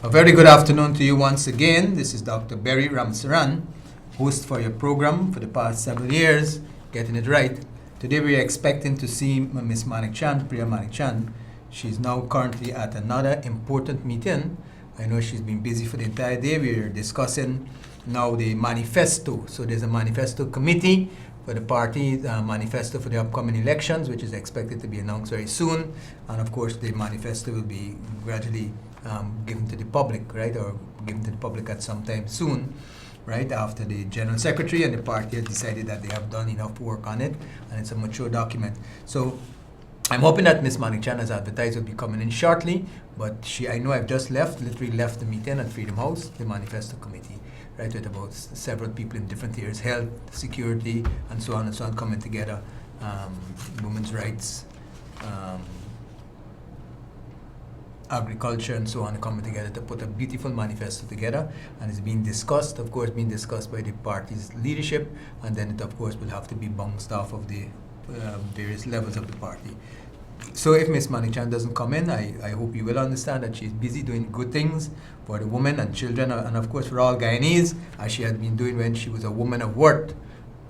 A very good afternoon to you once again. This is Dr. Bheri Ramsarran, host for your program for the past several years, Getting It Right. Today we are expecting to see Ms. Priya Manikchan. She's now currently at another important meeting. I know she's been busy for the entire day. We are discussing now the manifesto. So there's a manifesto committee for the party, manifesto for the upcoming elections, which is expected to be announced very soon. And of course, the manifesto will be gradually given to the public, right, or given to the public at some time soon, right, after the General Secretary and the party has decided that they have done enough work on it, and it's a mature document. So I'm hoping that Ms. Manikchan, as advertised, will be coming in shortly, but I know I've just literally left the meeting at Freedom House, the Manifesto Committee, right, with about several people in different areas, health, security, and so on, coming together, women's rights, agriculture and so on, coming together to put a beautiful manifesto together, and it's being discussed, of course, by the party's leadership, and then it, of course, will have to be bounced off of the various levels of the party. So if Ms. Manikchan doesn't come in, I hope you will understand that she's busy doing good things for the women and children, and of course for all Guyanese, as she had been doing when she was a woman of worth.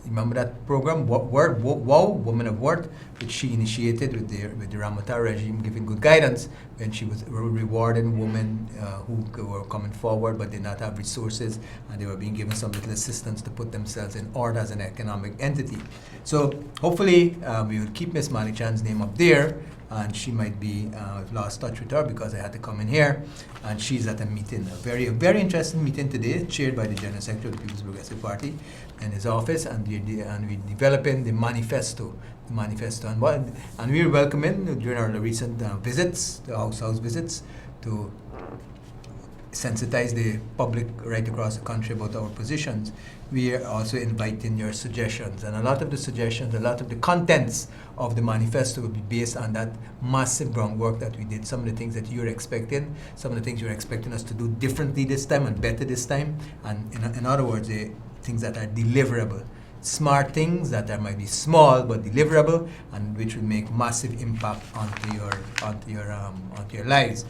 Remember that program, WOW, Woman of Worth, which she initiated with the Ramata regime, giving good guidance when she was rewarding women who were coming forward but did not have resources, and they were being given some little assistance to put themselves in order as an economic entity. So hopefully we will keep Ms. Manikchan's name up there, and she might be, I've lost touch with her because I had to come in here, and she's at a meeting, a very interesting meeting today, chaired by the General Secretary of the People's Progressive Party in his office, and we're developing the manifesto, and we were welcoming during our recent visits, the house visits, to sensitize the public right across the country about our positions. We are also inviting your suggestions, and a lot of the contents of the manifesto will be based on that massive groundwork that we did, some of the things that you're expecting, some of the things you're expecting us to do differently this time and better this time, and in other words, the things that are deliverable. Smart things that might be small but deliverable, and which will make massive impact onto your lives.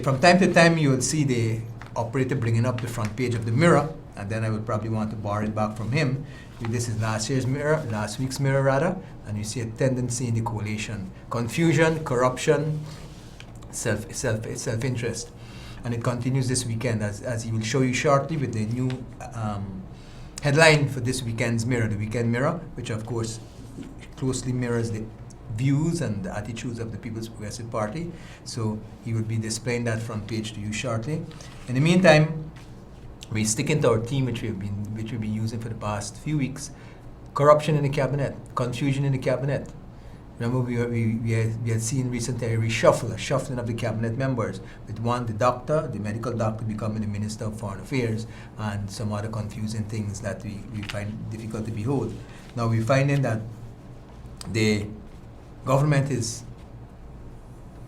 From time to time, you will see the operator bringing up the front page of the Mirror, and then I would probably want to borrow it back from him. This is last week's Mirror, and you see a tendency in the coalition: confusion, corruption, self-interest, and it continues this weekend, as he will show you shortly with the new headline for this weekend's Mirror, the Weekend Mirror, which of course closely mirrors the views and the attitudes of the People's Progressive Party. So he will be displaying that front page to you shortly. In the meantime, we're sticking to our theme, which we've been using for the past few weeks: corruption in the cabinet, confusion in the cabinet. Remember, we had seen recently a shuffling of the cabinet members, with the medical doctor becoming the Minister of Foreign Affairs, and some other confusing things that we find difficult to behold. Now we're finding that the government is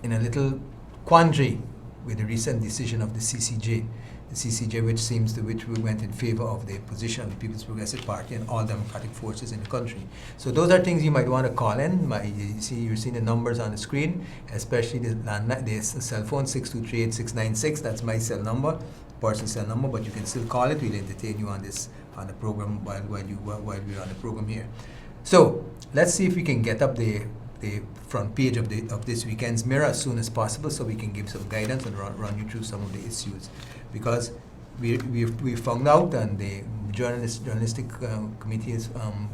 in a little quandary with the recent decision of the CCJ, which went in favor of the position of the People's Progressive Party and all democratic forces in the country. So those are things you might want to call in. You're seeing the numbers on the screen, especially the cell phone 6238696. That's my cell number, personal cell number, but you can still call it. We'll entertain you on the program while we're on the program here. So let's see if we can get up the front page of this weekend's Mirror as soon as possible, so we can give some guidance and run you through some of the issues, because we found out, and the journalistic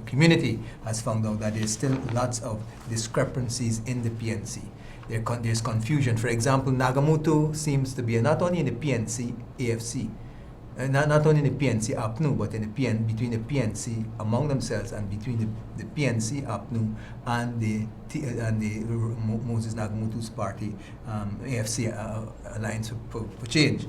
community has found out, that there's still lots of discrepancies in the PNC. There's confusion. For example, Nagamutu seems to be not only in the PNC AFC, not only in the PNC APNU, but in between the PNC among themselves, and between the PNC APNU and the Moses Nagamutu's party, AFC, Alliance for Change.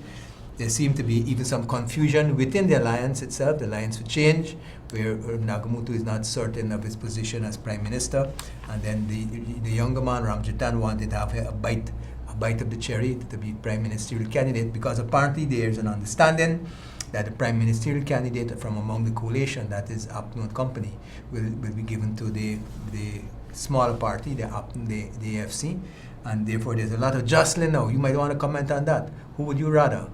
There seemed to be even some confusion within the alliance itself, the Alliance for Change, where Nagamutu is not certain of his position as Prime Minister, and then the younger man, Ramjitan, wanted to have a bite of the cherry to be Prime Ministerial candidate, because apparently there's an understanding that the Prime Ministerial candidate from among the coalition, that is APNU and Company, will be given to the smaller party, the AFC, and therefore there's a lot of jostling now. You might want to comment on that. who would you rather?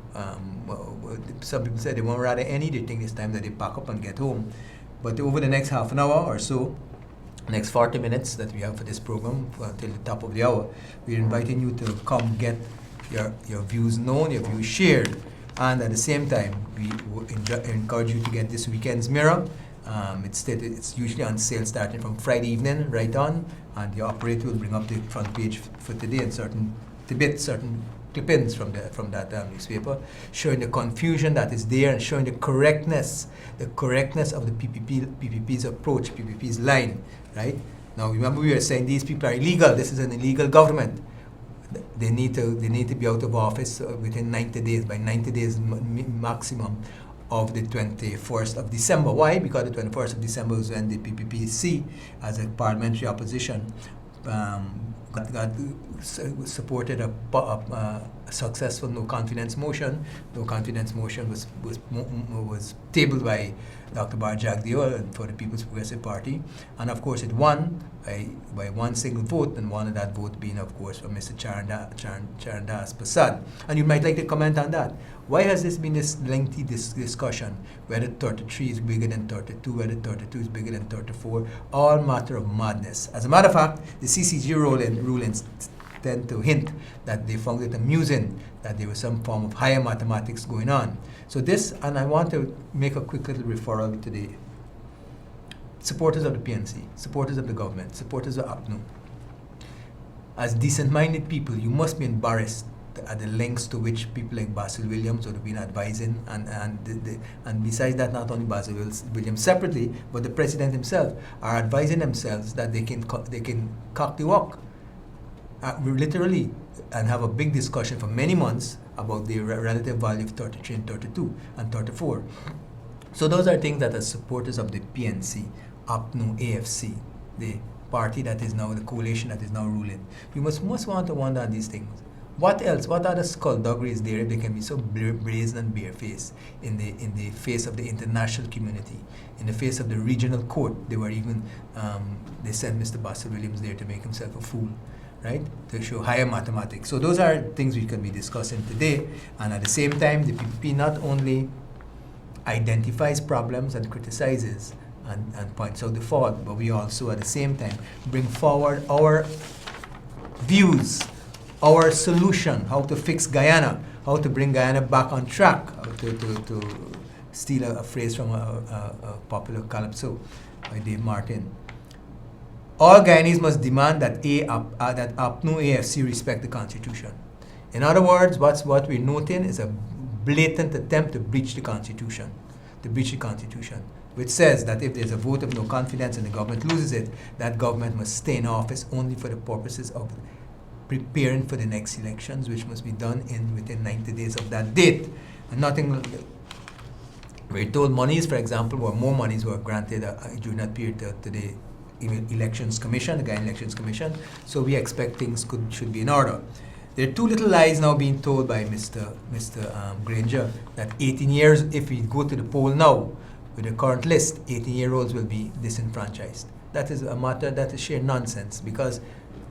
Some people say they won't rather any. They think it's time that they pack up and get home. But over the next half an hour or so, next 40 minutes that we have for this program until the top of the hour, we're inviting you to come get your views known, your views shared, and at the same time, we encourage you to get this weekend's Mirror. It's usually on sale starting from Friday evening right on, and the operator will bring up the front page for today and certain clip-ins from that newspaper, showing the confusion that is there and showing the correctness of the PPP's approach, PPP's line, right? Now remember we were saying these people are illegal. This is an illegal government. They need to be out of office within 90 days, by 90 days maximum of the 21st of December. Why? Because the 21st of December was when the PPPC, as a parliamentary opposition, supported a successful no confidence motion. No confidence motion was tabled by Dr. Bheri for the People's Progressive Party, and of course it won by one single vote, and one of that vote being, of course, from Mr. Charandas Prasad. And you might like to comment on that. Why has this been this lengthy discussion, whether 33 is bigger than 32, whether 32 is bigger than 34, all matter of madness. As a matter of fact, the CCG rulings tend to hint that they found it amusing that there was some form of higher mathematics going on. So this, and I want to make a quick little referral to the supporters of the PNC, supporters of the government, supporters of APNU. As decent-minded people, you must be embarrassed at the lengths to which people like Basil Williams would have been advising, and besides that, not only Basil Williams separately, but the president himself are advising themselves that they can cock the walk, literally, and have a big discussion for many months about the relative value of 33 and 32 and 34. So those are things that, as supporters of the PNC, APNU, AFC, the party that is now, the coalition that is now ruling, we must want to wonder on these things. What else? What other skullduggery is there if they can be so brazen and barefaced in the face of the international community, in the face of the regional court? They were even, they sent Mr. Basil Williams there to make himself a fool, right? To show higher mathematics. So those are things we can be discussing today. And at the same time, the PPP not only identifies problems and criticizes and points out the fault, but we also at the same time bring forward our views, our solution, how to fix Guyana, how to bring Guyana back on track, to steal a phrase from a popular calypso by Dave Martin. All Guyanese must demand that that APNU AFC respect the Constitution. In other words, what we're noting is a blatant attempt to breach the Constitution, which says that if there's a vote of no confidence and the government loses it, that government must stay in office only for the purposes of preparing for the next elections, which must be done within 90 days of that date. And nothing, we're told monies, for example, or more monies were granted during that period to the Elections Commission, the Guyana Elections Commission, so we expect things should be in order. There are two little lies now being told by Mr. Granger, that 18 years, if we go to the poll now, with the current list, 18-year-olds will be disenfranchised. That is a matter that is sheer nonsense, because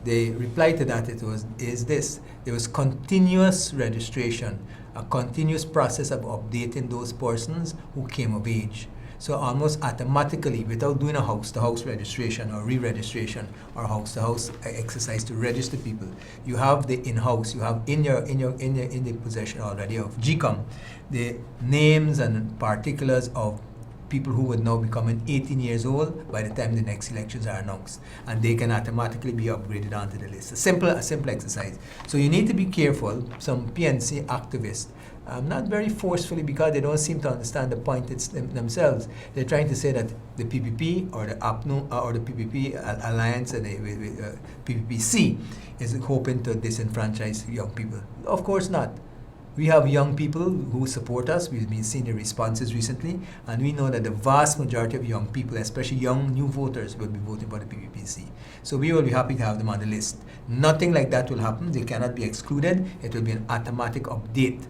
the reply to that is this: there was continuous registration, a continuous process of updating those persons who came of age. So almost automatically, without doing a house-to-house registration or re-registration or house-to-house exercise to register people, you have the in-house, you have in the possession already of GCOM the names and particulars of people who would now become 18 years old by the time the next elections are announced, and they can automatically be upgraded onto the list. A simple exercise. So you need to be careful. Some PNC activists, not very forcefully, because they don't seem to understand the point themselves. They're trying to say that the PPP or the APNU or the PPP alliance and the PPPC is hoping to disenfranchise young people. Of course not. We have young people who support us. We've been seeing the responses recently, and we know that the vast majority of young people, especially young new voters, will be voting for the PPPC. So we will be happy to have them on the list. Nothing like that will happen. They cannot be excluded. It will be an automatic update.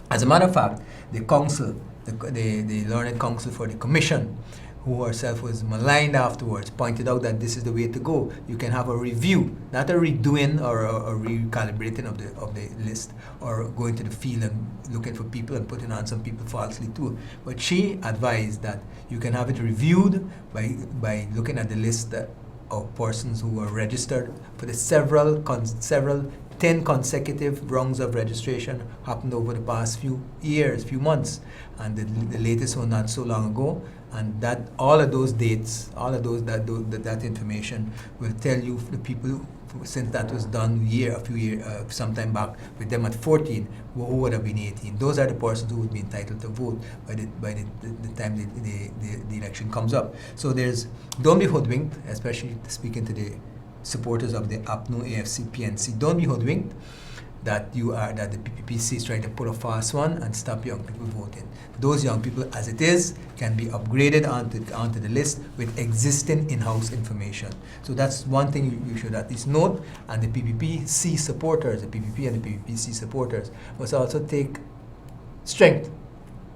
As a matter of fact, the council, the Learned Council for the Commission, who herself was maligned afterwards, pointed out that this is the way to go. You can have a review, not a redoing or a recalibrating of the list, or going to the field and looking for people and putting on some people falsely too. But she advised that you can have it reviewed by looking at the list of persons who were registered for the several 10 consecutive rounds of registration happened over the past few months, and the latest one not so long ago. And that all of those dates, that information will tell you the people since that was done sometime back with them at 14 who would have been 18. Those are the persons who would be entitled to vote by the time the election comes up. So don't be hoodwinked, especially speaking to the supporters of the APNU, AFC, PNC. Don't be hoodwinked that the PPPC is trying to pull a fast one and stop young people voting. Those young people, as it is, can be upgraded onto the list with existing in-house information. So that's one thing you should at least note. And the PPPC supporters, the PPP and the PPPC supporters, must also take strength,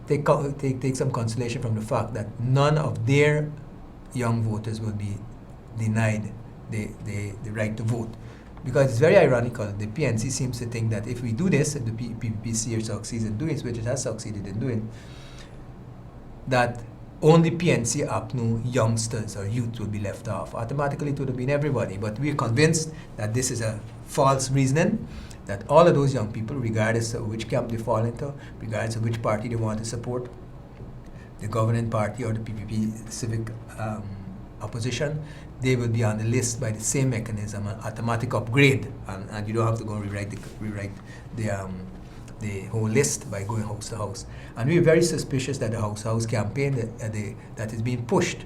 take some consolation from the fact that none of their young voters will be denied the right to vote. Because it's very ironical, the PNC seems to think that if we do this, and the PPPC succeeds in doing it, which it has succeeded in doing, that only PNC, APNU youngsters or youth will be left off. Automatically it would have been everybody. But we're convinced that this is a false reasoning, that all of those young people, regardless of which camp they fall into, regardless of which party they want to support, the governing party or the PPP civic opposition, they will be on the list by the same mechanism, an automatic upgrade, and you don't have to go and rewrite the whole list by going house to house. And we're very suspicious that the house-to-house campaign that is being pushed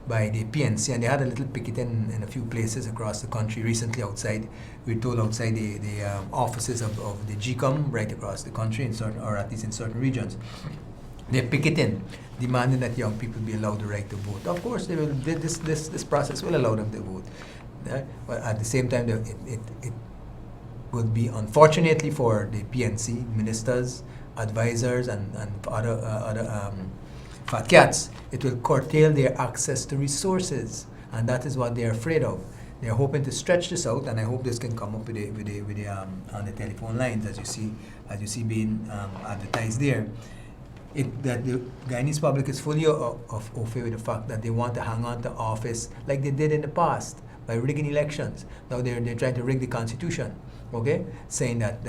by the PNC, and they had a little picketing in a few places across the country recently outside, we're told outside the offices of the GCOM right across the country, or at least in certain regions. They're picketing, demanding that young people be allowed the right to vote. Of course, they will. This process will allow them to vote. But at the same time, it would be, unfortunately for the PNC ministers, advisors, and other fat cats, it will curtail their access to resources, and that is what they're afraid of. They're hoping to stretch this out, and I hope this can come up with on the telephone lines, as you see being advertised there. That the Guyanese public is fully au fait with the fact that they want to hang on to office like they did in the past by rigging elections. Now they're trying to rig the constitution, okay? Saying that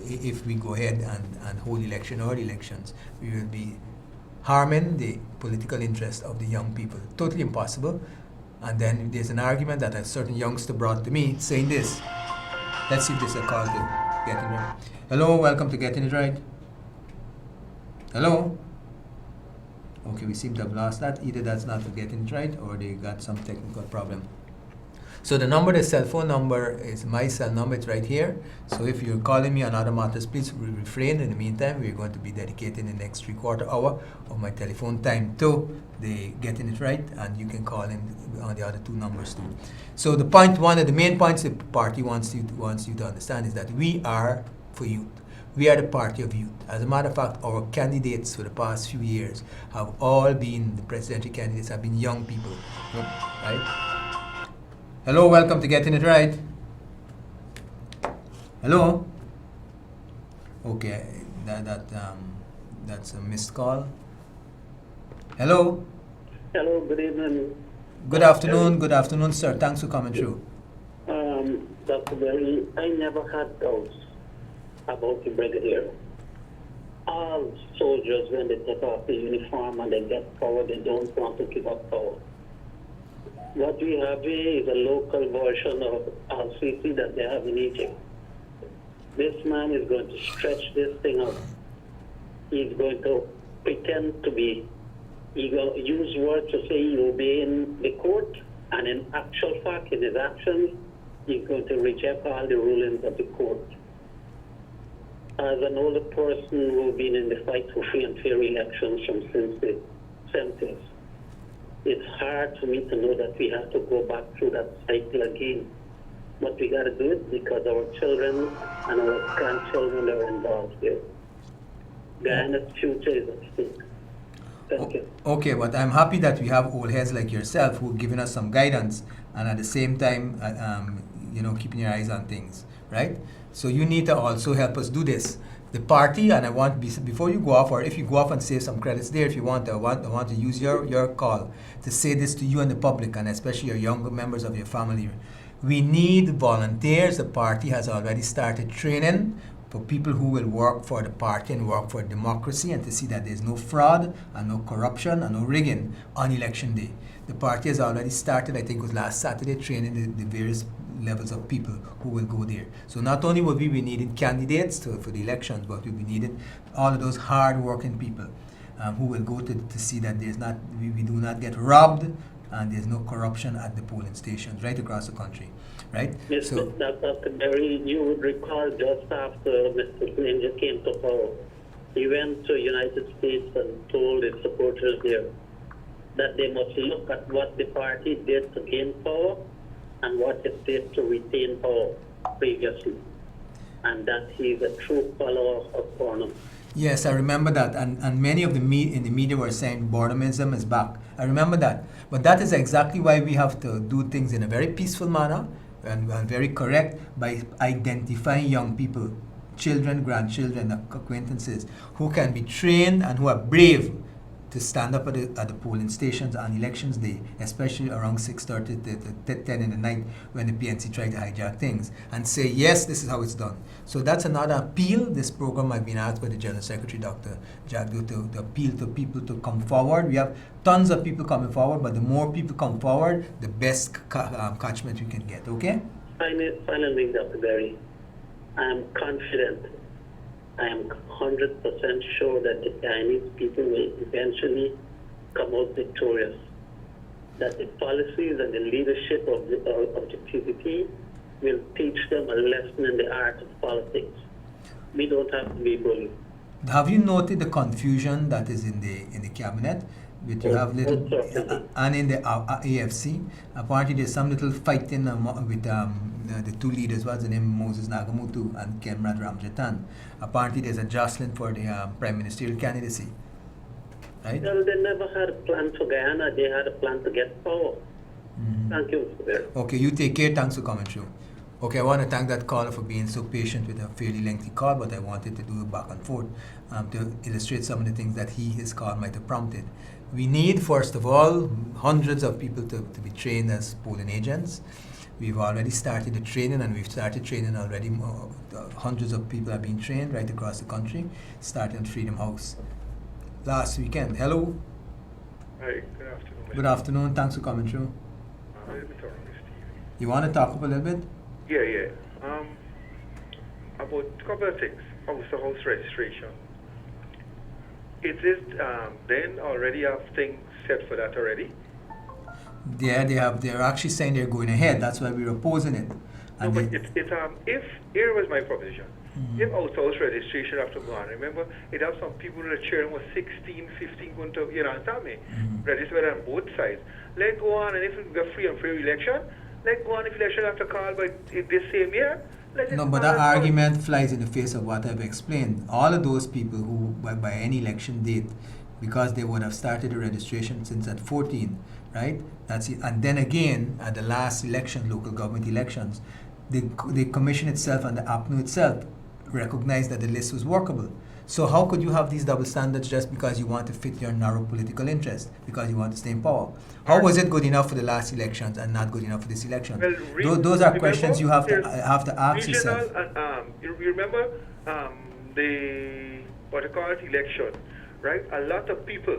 if we go ahead and hold elections, we will be harming the political interest of the young people. Totally impossible. And then there's an argument that a certain youngster brought to me saying this. Let's see if this is a call to Getting It Right. Hello, welcome to Getting It Right. Hello? Okay, we seem to have lost that. Either that's not Getting It Right or they got some technical problem. So the cell phone number is my cell number. It's right here. So if you're calling me on other matters, please refrain. In the meantime, we're going to be dedicating the next 3/4 hour of my telephone time to the Getting It Right, and you can call in on the other two numbers too. So one of the main points the party wants you to understand is that we are for youth. We are the party of youth. As a matter of fact, our candidates for the past few years have all been, the presidential candidates have been young people, right? Hello, welcome to Getting It Right. Hello? Okay, that's a missed call. Hello? Hello, good evening. Good afternoon, sir. Thanks for coming through. Dr. Bheri, I never had doubts about the brigadier. All soldiers, when they take off the uniform and they get power, they don't want to give up power. What we have here is a local version of Al-Sisi that they have in Egypt. This man is going to stretch this thing out. He's going to pretend to be, he's going to use words to say he obeying the court, and in actual fact, in his actions, he's going to reject all the rulings of the court. As an older person who's been in the fight for free and fair elections since the 70s, it's hard for me to know that we have to go back through that cycle again. But we got to do it because our children and our grandchildren are involved here. Guyana's future is at stake. Thank you. Okay, but I'm happy that we have old heads like yourself who are giving us some guidance and at the same time, keeping your eyes on things, right? So you need to also help us do this. The party, and I want before you go off, or if you go off and save some credits there, if you want, I want to use your call to say this to you and the public, and especially your younger members of your family. We need volunteers. The party has already started training for people who will work for the party and work for democracy and to see that there's no fraud and no corruption and no rigging on election day. The party has already started, I think it was last Saturday, training the various levels of people who will go there. So not only will we be needing candidates for the elections, but we'll be needing all of those hard-working people who will go to see that we do not get robbed and there's no corruption at the polling stations right across the country, right? Yes, So, Dr. Bheri, you would recall just after Mr. Granger came to power, he went to United States and told his supporters there that they must look at what the party did to gain power and what it did to retain power previously, and that he's a true follower of Farnham. yes, I remember that, and many of in the media were saying boredomism is back. I remember that, but that is exactly why we have to do things in a very peaceful manner and very correct by identifying young people, children, grandchildren, acquaintances who can be trained and who are brave to stand up at the polling stations on elections day, especially around 6:30 to 10 in the night when the PNC tried to hijack things, and say, yes, this is how it's done. So that's another appeal. This program I've been asked by the General Secretary, Dr. Jagdu, to appeal to people to come forward. We have tons of people coming forward, but the more people come forward, the best catchment we can get, okay? Finally, Dr. Bheri, I am confident, I am 100% sure that the Chinese people will eventually come out victorious. That the policies and the leadership of the PPP will teach them a lesson in the art of politics. We don't have to be bullied. Have you noted the confusion that is in the cabinet? With you have little and in the AFC. Apparently, there's some little fighting with the two leaders. What's the name? Moses Nagamutu and Kemrad Ramjatan. Apparently, there's a jostling for the prime ministerial candidacy. Right? Well, they never had a plan for Guyana. They had a plan to get power. Mm-hmm. Thank you, Mr. Bheri. Okay, you take care. Thanks for coming through. Okay, I want to thank that caller for being so patient with a fairly lengthy call, but I wanted to do it back and forth to illustrate some of the things that his call might have prompted. We need, first of all, hundreds of people to be trained as polling agents. We've already started the training, and we've started training already. Hundreds of people have been trained right across the country, starting at Freedom House last weekend. Hello. Hi, good afternoon. Good afternoon. Thanks for coming through. You want to talk up a little bit? Yeah. About a couple of things. House registration. Is it then already have things set for that already? Yeah, they're actually saying they're going ahead. That's why we're opposing it. And no, but if here was my proposition. Mm-hmm. If house registration after one, remember it has some people that cheering was 16, 15 going to understand me? Mm-hmm. Register on both sides. Let go on, and if we get free and fair election, let go on if election after call by this same year. No, but that argument flies in the face of what I've explained. All of those people who, by any election date, because they would have started the registration since at 14, right? That's it. And then again, at the last election, local government elections, the commission itself and the APNU itself recognized that the list was workable. So how could you have these double standards just because you want to fit your narrow political interest, because you want to stay in power? How was it good enough for the last elections and not good enough for this election? Well, those are questions you have to ask yourself. You remember the what you call it election, right? A lot of people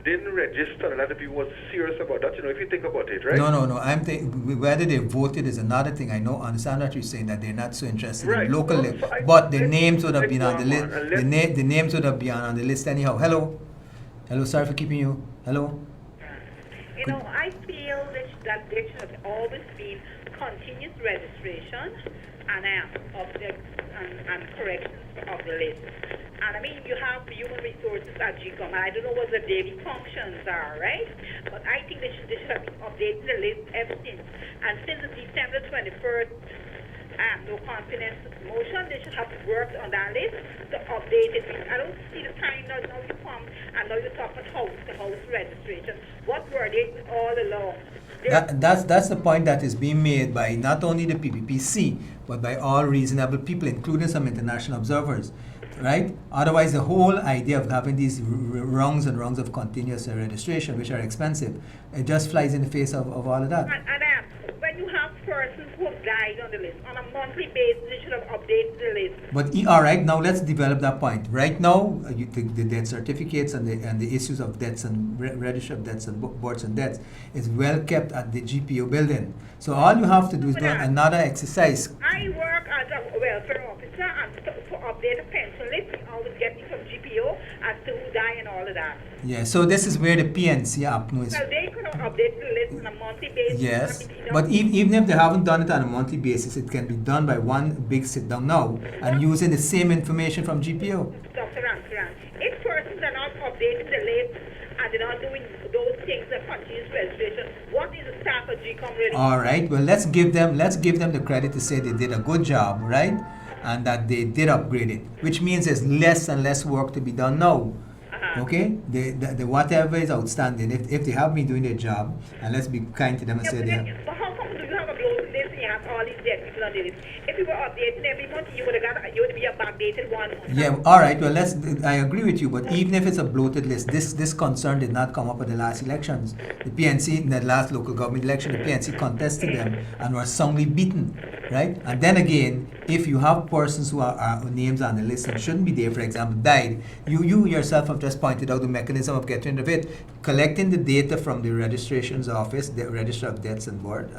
didn't register. A lot of people were serious about that. If you think about it, right? No. I'm thinking whether they voted is another thing. I understand that you're saying that they're not so interested in local, but the names would have been on the list. The names would have been on the list anyhow. Hello. Sorry for keeping you. Hello. I feel that there should have always been continuous registration and corrections of the list. And you have human resources at GCOM, and I don't know what the daily functions are, right? But I think they should have been updating the list ever since. And since December 21st, no confidence motion. They should have worked on that list to update it. I don't see the time now. Now you come and now you talk about house registration. What were they all along? That's the point that is being made by not only the PPPC, but by all reasonable people, including some international observers, right? Otherwise, the whole idea of having these rungs and rungs of continuous registration, which are expensive, it just flies in the face of all of that. And when you have persons who have died on the list, on a monthly basis, they should have updated the list. But all right, now let's develop that point. Right now, the death certificates and the issues of deaths and register of deaths and boards and deaths is well kept at the GPO building. So all you have to do is do another exercise. I work as a welfare officer, and to update a pension list, we always get me from GPO as to who died and all of that. Yeah, so this is where the PNC APNO is. Well, they could have updated the list on a monthly basis. Yes, but even if they haven't done it on a monthly basis, it can be done by one big sit down now and using the same information from GPO. Dr. Ramsarran, if persons are not updating the list and they're not doing those things that continuous registration, what is the staff at GCOM really? All right, well, let's give them the credit to say they did a good job, right? And that they did upgrade it, which means there's less and less work to be done now. Okay, the whatever is outstanding, if they have been doing their job, and let's be kind to them and say they have. But how come do you have a bloated list and you have all these dead people on the list? If you were updating every month, you would be a backdated one. Yeah, all right. Well, I agree with you, but even if it's a bloated list, this concern did not come up at the last elections. The PNC in the last local government election, the PNC contested them and were soundly beaten, right? And then again, if you have persons who are names on the list and shouldn't be there, for example, died, you yourself have just pointed out the mechanism of getting rid of it, collecting the data from the registrations office, the register of deaths and board,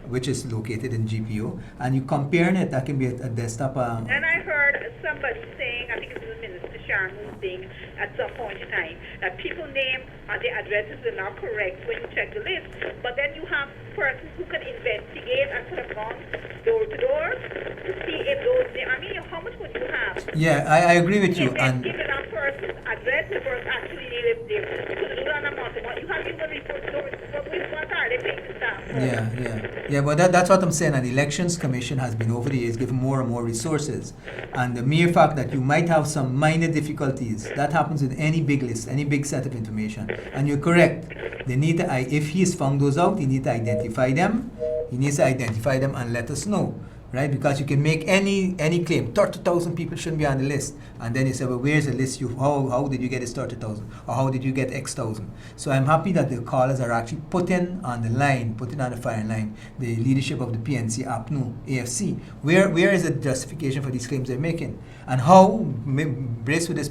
which is located in GPO, and you comparing it. That can be a desktop. And I heard somebody saying, I think it was Minister Sharma saying at some point in time, that people name and their addresses are not correct when you check the list. But then you have persons who can investigate and could have gone door to door to see if those names. I mean, how much would you have? Yeah, I agree with you. And give that person's address, the person actually lives there. So do that amount of money. You have human resources. What are they paying the staff? Yeah, but that's what I'm saying. And the Elections Commission has been over the years given more and more resources. And the mere fact that you might have some minor difficulties, that happens with any big list, any big set of information. And you're correct. They need to, if he's found those out, he needs to identify them. He needs to identify them and let us know. Right, because you can make any claim. 30,000 people shouldn't be on the list, and then you say, well, where's the list? How did you get this 30,000, or how did you get X thousand? So I'm happy that the callers are actually putting on the firing line, the leadership of the PNC, APNO, AFC. Where is the justification for these claims they're making, and how? Bear with this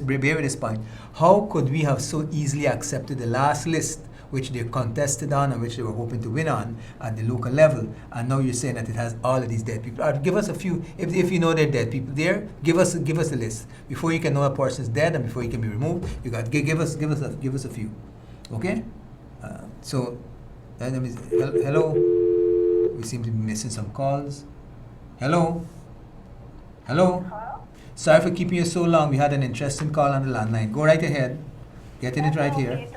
point. How could we have so easily accepted the last list, which they contested on and which they were hoping to win on at the local level, and now you're saying that it has all of these dead people? Give us a few, if you know there are dead people there, give us a list. Before you can know a person is dead and before he can be removed, you got give us a few, okay? Hello, we seem to be missing some calls. Hello. Sorry for keeping you so long. We had an interesting call on the landline. Go right ahead. Getting it right here.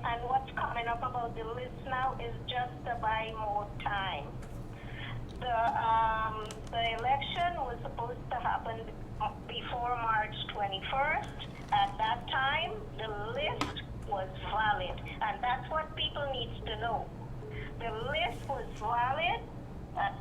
And what's coming up about the list now is just to buy more time. The election was supposed to happen before March 21st. At that time, the list was valid, and that's what people need to know. The list was valid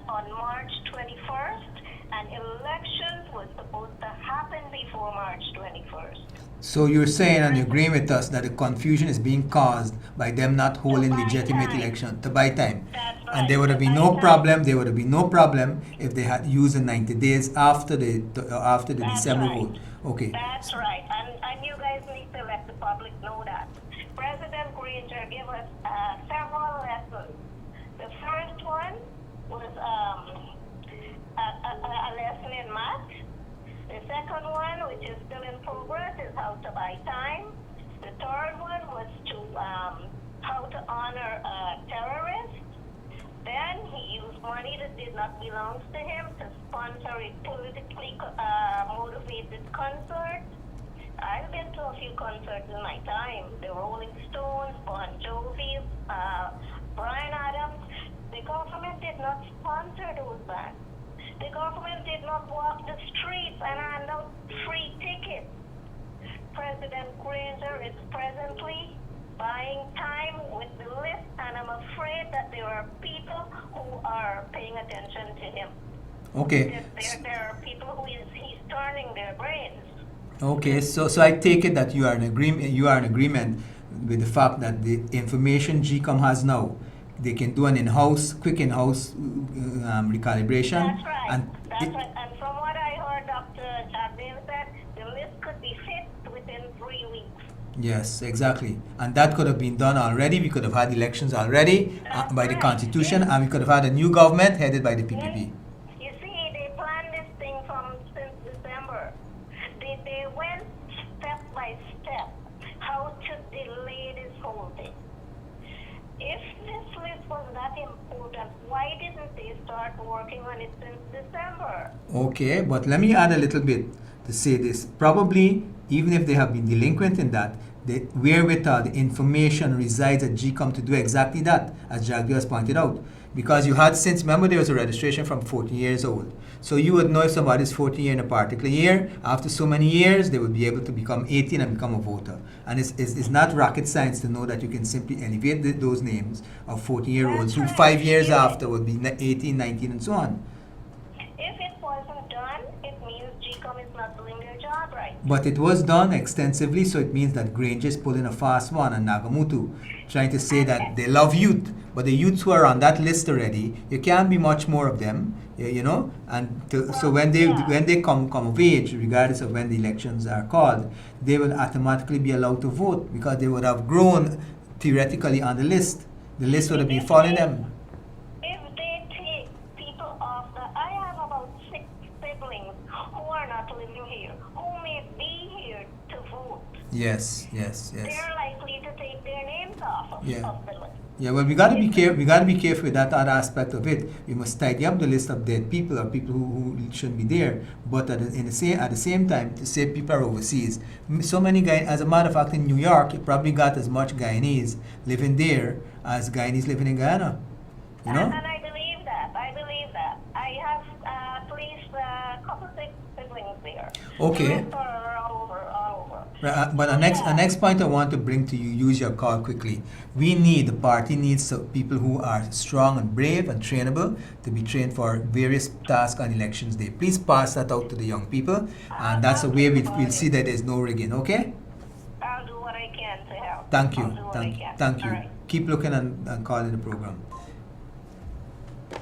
on March 21st, and elections was supposed to happen before March 21st. So you're saying, and you're agreeing with us, that the confusion is being caused by them not holding legitimate election to buy time. That's right. And there would have been no problem. There would have been no problem if they had used the 90 days after the December vote. Okay. That's right. And you guys need to let the public know that. President Granger gave us several lessons. The first one was a lesson in math. The second one, which is still in progress, is how to buy time. The third one was to how to honor terrorists. Then he used money that did not belong to him to sponsor a politically motivated concert. I've been to a few concerts in my time. The Rolling Stones, Bon Jovi, Brian Adams, the government did not sponsor those bans. The government did not walk the streets and hand out free tickets. President Granger is presently buying time with the list, and I'm afraid that there are people who are paying attention to him. Okay. There are people who he's turning their brains. Okay, so I take it that you are in agreement with the fact that the information GCOM has now, they can do an quick in-house recalibration. That's right. And from what I heard, Dr. Chabdale said, the list could be fixed within 3 weeks. Yes, exactly. And that could have been done already. We could have had elections already by the Constitution, and we could have had a new government headed by the PPP. You see, they planned this thing since December. They went step by step how to delay this whole thing. If this list was that important, why didn't they start working on it since December? Okay, but let me add a little bit to say this. Probably, even if they have been delinquent in that, the wherewithal, the information resides at GCOM to do exactly that, as Jagdi has pointed out. Because you had remember there was a registration from 14 years old. So you would know if somebody is 14 years in a particular year, after so many years, they would be able to become 18 and become a voter. And it's not rocket science to know that you can simply elevate those names of 14-year-olds who 5 years after would be 18, 19, and so on. If it wasn't done, it means GCOM is not doing their job right. But it was done extensively, so it means that Granger is pulling a fast one, and Nagamutu trying to say that they love youth, but the youths who are on that list already, you can't be much more of them, you know. And so when they come of age, regardless of when the elections are called, they will automatically be allowed to vote because they would have grown theoretically on the list. The list would have been following them. If they take people off I have about 6 siblings who are not living here, who may be here to vote. Yes. They're likely to take their names off of the list. Yeah, well, we got to be careful. We got to be careful with that other aspect of it. We must tidy up the list of dead people or people who shouldn't be there. But at the same time, to say people are overseas. So many guys. As a matter of fact, in New York, you probably got as much Guyanese living there as Guyanese living in Guyana. You know. And I believe that. I have at least a couple of siblings there. Okay. The rest are all over. But the next point I want to bring to you, use your call quickly. The party needs people who are strong and brave and trainable to be trained for various tasks on elections day. Please pass that out to the young people, and that's the way we'll see that there's no rigging, okay? I'll do what I can to help. Thank you. I'll do what I can. Thank you. All right. Keep looking and calling the program.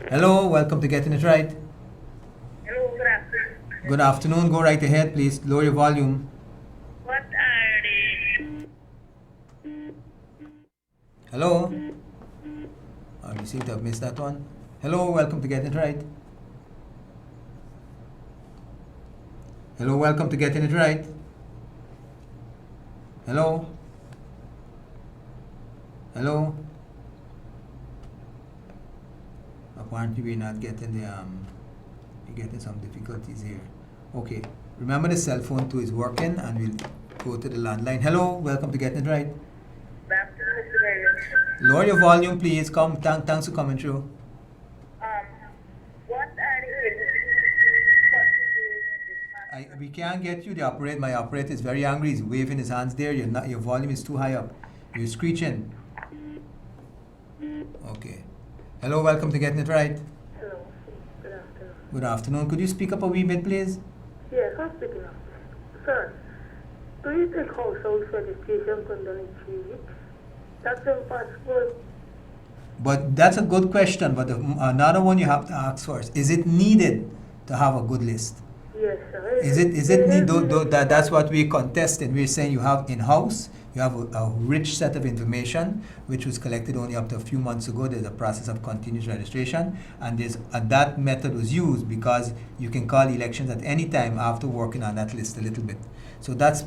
Hello, welcome to Getting It Right. Hello, good afternoon. Good afternoon. Go right ahead, please. Lower your volume. What are the... Hello? You seem to have missed that one. Hello, welcome to Getting It Right. Hello, welcome to Getting It Right. Hello? Hello? Apparently we're not getting we're getting some difficulties here. Okay, remember the cell phone too is working, and we'll go to the landline. Hello, welcome to Getting It Right. Good afternoon, Mr. Bheri. Lower your volume, please. Thanks for coming through. What are the... We can't get you. My operator is very angry. He's waving his hands there. Your volume is too high up. You're screeching. Okay. Hello, welcome to Getting It Right. Hello. Good afternoon. Good afternoon. Could you speak up a wee bit, please? Yes, I'm speaking up. Sir, do you think household registration can done in 3 weeks? That's impossible. But that's a good question. But another one you have to ask first: is it needed to have a good list? Yes, sir. Is it need? That's what we contest, and we're saying you have in-house. You have a rich set of information which was collected only up to a few months ago. There's a process of continuous registration, and that method was used because you can call elections at any time after working on that list a little bit. So that's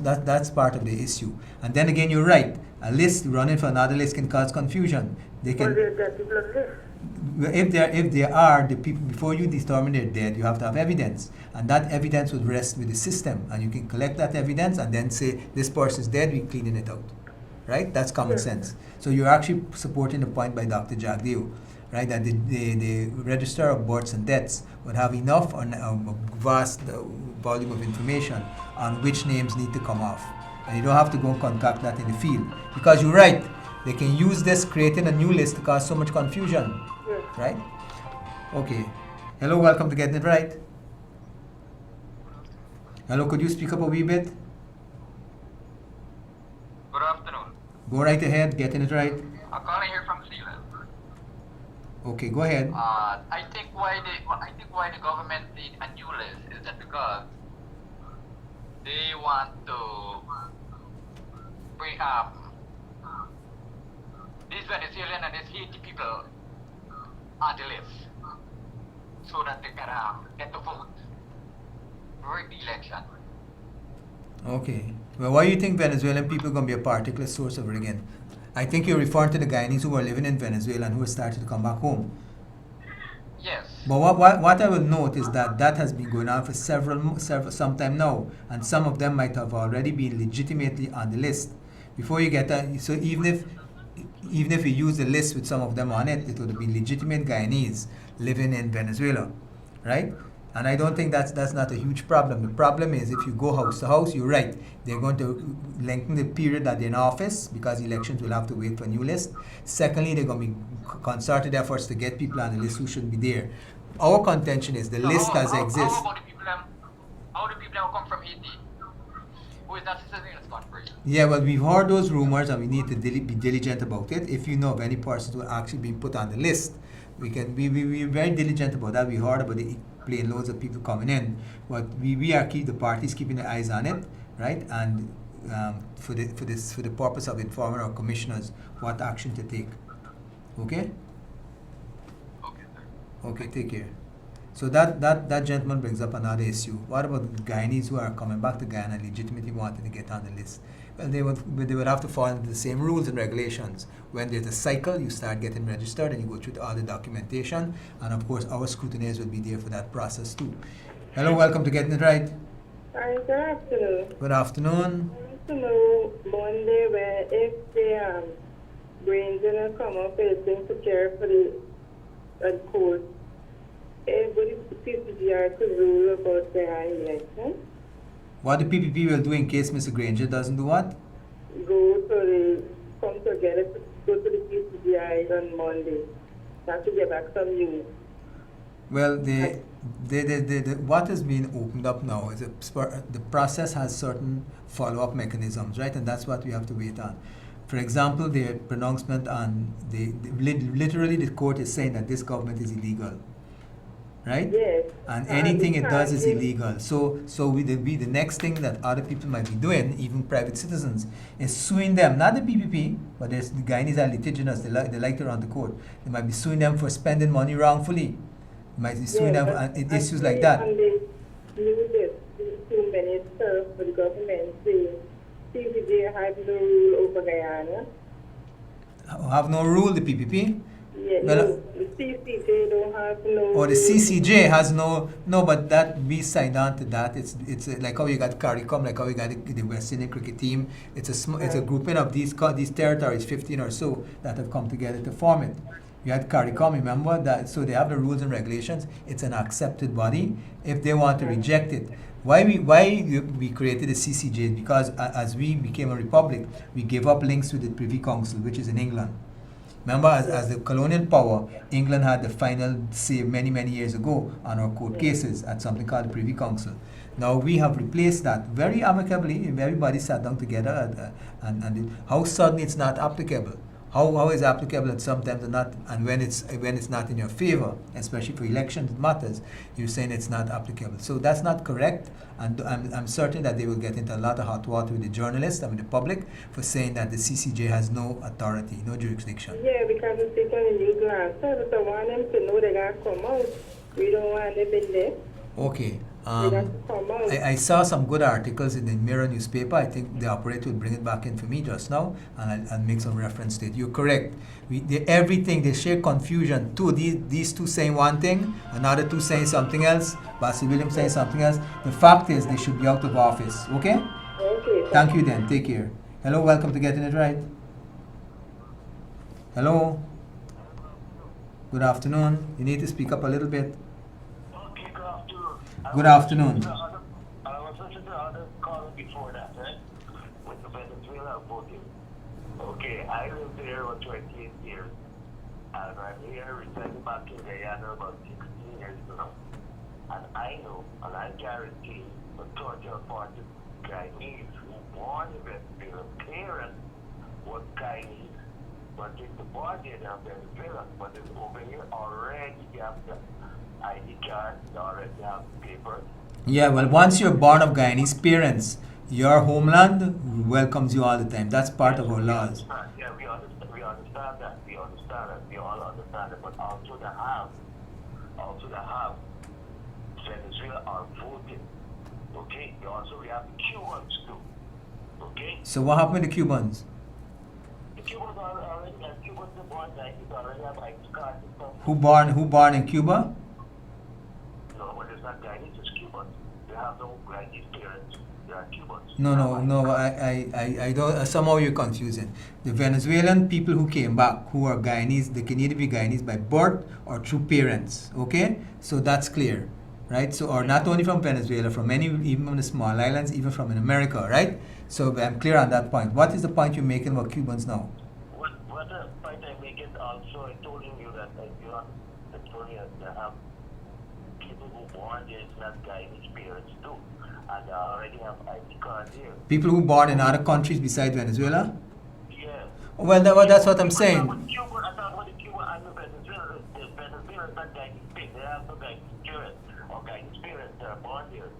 part of the issue. And then again, you're right. A list running for another list can cause confusion. They can. Well, they're people on list. If they are the people, before you determine they're dead, you have to have evidence, and that evidence would rest with the system, and you can collect that evidence and then say this person's dead. We're cleaning it out. right? That's common sense. So you're actually supporting the point by Dr. Jagdeo, right? That the Register of Births and Deaths would have enough on a vast volume of information on which names need to come off. And you don't have to go and concoct that in the field. Because you're right, they can use this creating a new list to cause so much confusion, right? Okay. Hello, welcome to Getting It Right. Hello, could you speak up a wee bit? Good afternoon. Go right ahead, Getting It Right. I'm calling here from Zealand. Okay, go ahead. I think why the government need a new list is that because they want to bring these Venezuelan and these Haiti people on the list so that they can get to vote during the election. Okay. Well, why do you think Venezuelan people are going to be a particular source of it again? I think you're referring to the Guyanese who are living in Venezuela and who have started to come back home. Yes. But what I will note is that that has been going on for some time now, and some of them might have already been legitimately on the list. Before you get that, so even if you use the list with some of them on it, it would be legitimate Guyanese living in Venezuela, right? And I don't think that's not a huge problem. The problem is if you go house to house, you're right. They're going to lengthen the period that they're in office because elections will have to wait for a new list. Secondly, they're going to be concerted efforts to get people on the list who shouldn't be there. Our contention is the list as it exists. How about the people that come from Haiti? Who is not citizen in this country? Yeah, well, we've heard those rumors and we need to be diligent about it. If you know of any persons who are actually being put on the list, we're very diligent about that. We heard about the plane loads of people coming in, but the parties keeping their eyes on it, right? And for the purpose of informing our commissioners what action to take. Okay. Okay, sir. Okay, take care. So that gentleman brings up another issue. What about the Guyanese who are coming back to Guyana legitimately wanting to get on the list? Well, they would have to fall into the same rules and regulations. When there's a cycle, you start getting registered and you go through all the documentation. And of course, our scrutineers will be there for that process too. Hello, welcome to Getting It Right. Hi, good afternoon. Good afternoon. I want to know Monday where if the brains gonna come up is going to care for the court. Would the CCGR could rule about the election? What the PPP will do in case Mr. Granger doesn't do what? Go so they come together to go to the CCGI on Monday. Have to get back some news. Well, what has been opened up now is the process has certain follow-up mechanisms, right? And that's what we have to wait on. For example, the pronouncement on literally the court is saying that this government is illegal, right? Yes. And anything it does is illegal. So the next thing that other people might be doing, even private citizens, is suing them, not the PPP, but there's the Guyanese are litigious, they like to run the court. They might be suing them for spending money wrongfully. They might be suing them on issues like that. And they knew this 2 minutes for the government saying CCJ has no rule over Guyana. Have no rule, the PPP? Yeah, Well, no, the CCJ don't have no. Or the CCJ has no, but that we signed on to that. It's like how you got CARICOM, like how you got the West Indian cricket team. It's a grouping of these territories, 15 or so, that have come together to form it. You had CARICOM, remember that? So they have the rules and regulations. It's an accepted body. If they want to reject it, why we created the CCJ? Because as we became a republic, we gave up links with the Privy Council, which is in England. Remember, as the colonial power, England had the final say many, many years ago on our court cases at something called the Privy Council. Now we have replaced that very amicably. Everybody sat down together, and how suddenly it's not applicable. How is applicable at sometimes and not, and when it's not in your favor, especially for elections, it matters. You're saying it's not applicable. So that's not correct, and I'm certain that they will get into a lot of hot water with the journalists and with the public for saying that the CCJ has no authority, no jurisdiction. Yeah, because it's taken a new glance. So I want them to know they got to come out. We don't want them in there. Okay. They got to come out. I saw some good articles in the Mirror newspaper. I think the operator will bring it back in for me just now, and I'll make some reference to it. You're correct. Everything, they share confusion. These two saying one thing, another two saying something else, Basil Williams saying something else. The fact is they should be out of office. Okay? Okay. Thank you then. Take care. Hello, welcome to Getting It Right. Hello. Good afternoon. You need to speak up a little bit. Okay, good afternoon. Good afternoon. I was listening to the other caller before that, right? With the Venezuela voting. Okay, I lived there for 28 years. And I'm here returning back to Guyana about 16 years now. And I know, and I guarantee, the 30 or 40 Guyanese who born in Venezuela, parents were Guyanese, but in the body of Venezuela, but it's over here already you have the ID card, you already have papers. Yeah, well, once you're born of Guyanese parents, your homeland welcomes you all the time. That's part of our laws. Yeah, we understand that. We understand that. We all understand it. But also the have Venezuela are voting. Okay? We have Cubans too. Okay? So what happened to the Cubans? The Cubans are already born there. They already have ID cards and stuff. Who born in Cuba? No, but it's not Guyanese, it's Cubans. They have no Guyanese parents. They are Cubans. No. I don't. Somehow you're confusing. The Venezuelan people who came back, who are Guyanese, they can either be Guyanese by birth or through parents. Okay, so that's clear, right? So, or not only from Venezuela, from any, even from the small islands, even from in America, right? So I'm clear on that point. What is the point you're making about Cubans now? What the point I make it also, I told you that I told you that they have people who born there, it's not Guyanese parents too. And they already have ID cards here. People who born in other countries besides Venezuela? Yeah. Well, that's what I'm saying. I thought with Cuba and the Venezuela, the Venezuela is not Guyanese parents. They have no Guyanese parents or Guyanese parents that are born here.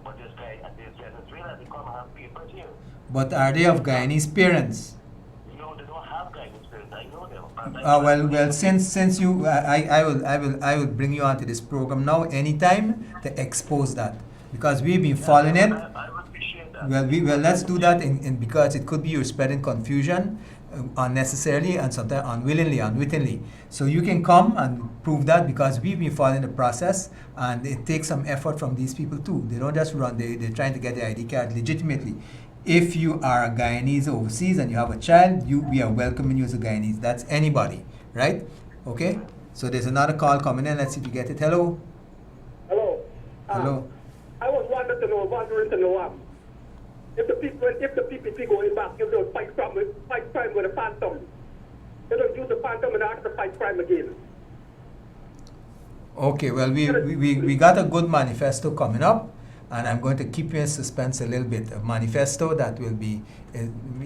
But this Venezuela, they come and have papers here. But are they of Guyanese parents? No, they don't have Guyanese parents. I know them. Well, since you, I will bring you onto this program now anytime to expose that, because we've been following it. I would appreciate that. Well, let's do that in because it could be you're spreading confusion unnecessarily and sometimes unwittingly. So you can come and prove that, because we've been following the process, and it takes some effort from these people too. They don't just run, they're trying to get the ID card legitimately. If you are a Guyanese overseas and you have a child, we are welcoming you as a Guyanese. That's anybody, right? Okay? So there's another call coming in. Let's see if we get it. Hello? Hello. Hello? I was wondering to know if the PPP going back, if they'll fight crime with a phantom, they don't use the phantom in order to fight crime again. Okay, well, we got a good manifesto coming up, and I'm going to keep you in suspense a little bit. A manifesto that will be,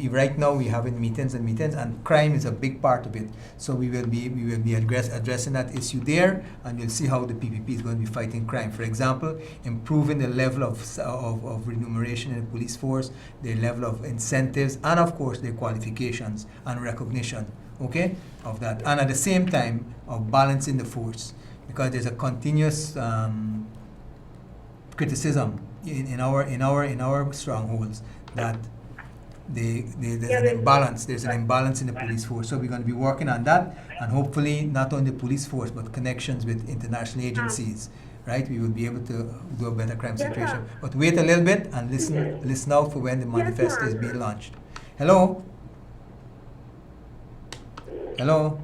right now we having meetings, and crime is a big part of it. So we will be addressing that issue there, and you'll see how the PPP is going to be fighting crime. For example, improving the level of remuneration in the police force, their level of incentives, and of course their qualifications and recognition, okay, of that. And at the same time, of balancing the force, because there's a continuous criticism in our strongholds that there's an imbalance. There's an imbalance in the police force. So we're going to be working on that, and hopefully not only the police force but connections with international agencies. Right? We will be able to do a better crime situation. But wait a little bit and listen out for when the manifesto is being launched. Hello. Hello.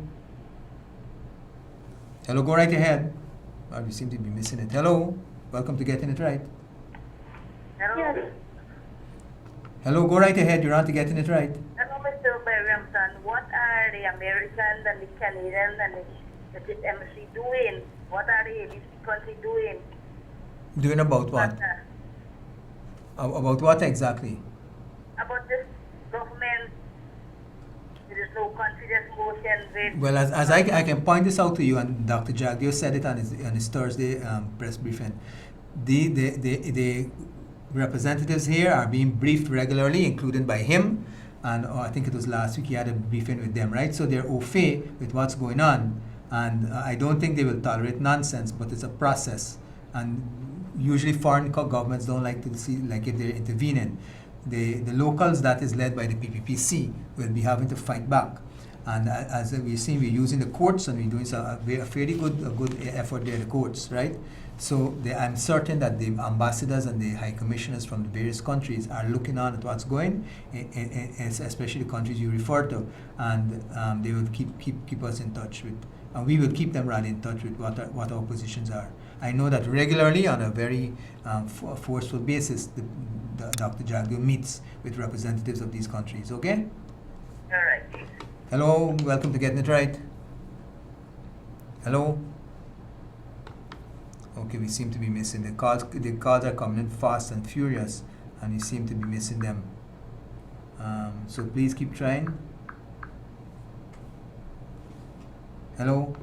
Hello. Go right ahead. Oh, you seem to be missing it. Hello. Welcome to Getting It Right. Hello. Hello, go right ahead. You're on to Getting It Right. Hello, Mr. Bheri Ramsarran. What are the Americans and the Canadians and the embassy doing? What are the ABC country doing? Doing about what? About what exactly? About this government. There is no country that's motion with. Well, as I can point this out to you, and Dr. Jagdeo said it on his Thursday press briefing, the representatives here are being briefed regularly, including by him, and I think it was last week he had a briefing with them, right? So they're au fait with what's going on, and I don't think they will tolerate nonsense, but it's a process, and usually foreign governments don't like to see, like if they're intervening. The locals, that is led by the PPPC, will be having to fight back. And as we see, we're using the courts, and we're doing a fairly good effort there in the courts, right? So I'm certain that the ambassadors and the high commissioners from the various countries are looking on at what's going, especially the countries you refer to, and they will keep us in touch with, and we will keep them right in touch with what our positions are. I know that regularly, on a very forceful basis, Dr. Jagdu meets with representatives of these countries. Okay? All right. Hello, welcome to Getting It Right. Hello. Okay, we seem to be missing the calls. The calls are coming in fast and furious, and we seem to be missing them. So please keep trying. Hello.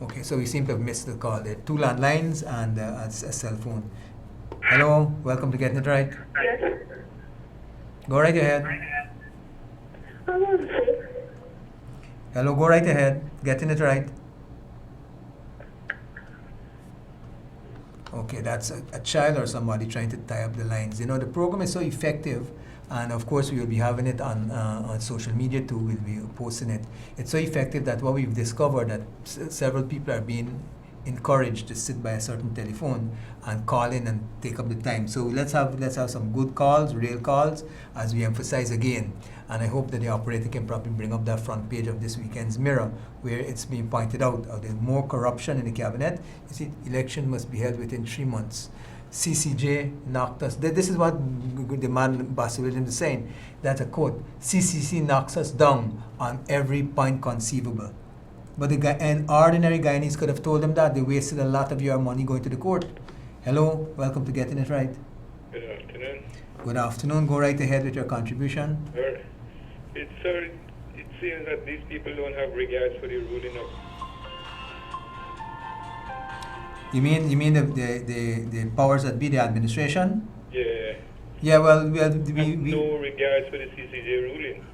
Okay, so we seem to have missed the call. There are 2 landlines and a cell phone. Hello, welcome to Getting It Right. Yes. Go right ahead. I want to say, Hello, go right ahead. Getting It Right. Okay, that's a child or somebody trying to tie up the lines. You know, the program is so effective, and of course we will be having it on social media too. We'll be posting it. It's so effective that what we've discovered that several people are being encouraged to sit by a certain telephone and call in and take up the time. So let's have some good calls, real calls, as we emphasize again. And I hope that the operator can probably bring up that front page of this weekend's Mirror, where it's being pointed out there's more corruption in the cabinet. You see, election must be held within 3 months. CCJ knocked us. This is what the man Bassel Williams is saying. That's a quote. CCC knocks us down on every point conceivable. But an ordinary Guyanese could have told them that. They wasted a lot of your money going to the court. Hello, welcome to Getting It Right. Good afternoon. Good afternoon. Go right ahead with your contribution. Sir, it seems that these people don't have regards for the ruling of. You mean the powers that be, the administration? Yeah. Yeah. Well, we no regards for the CCJ ruling.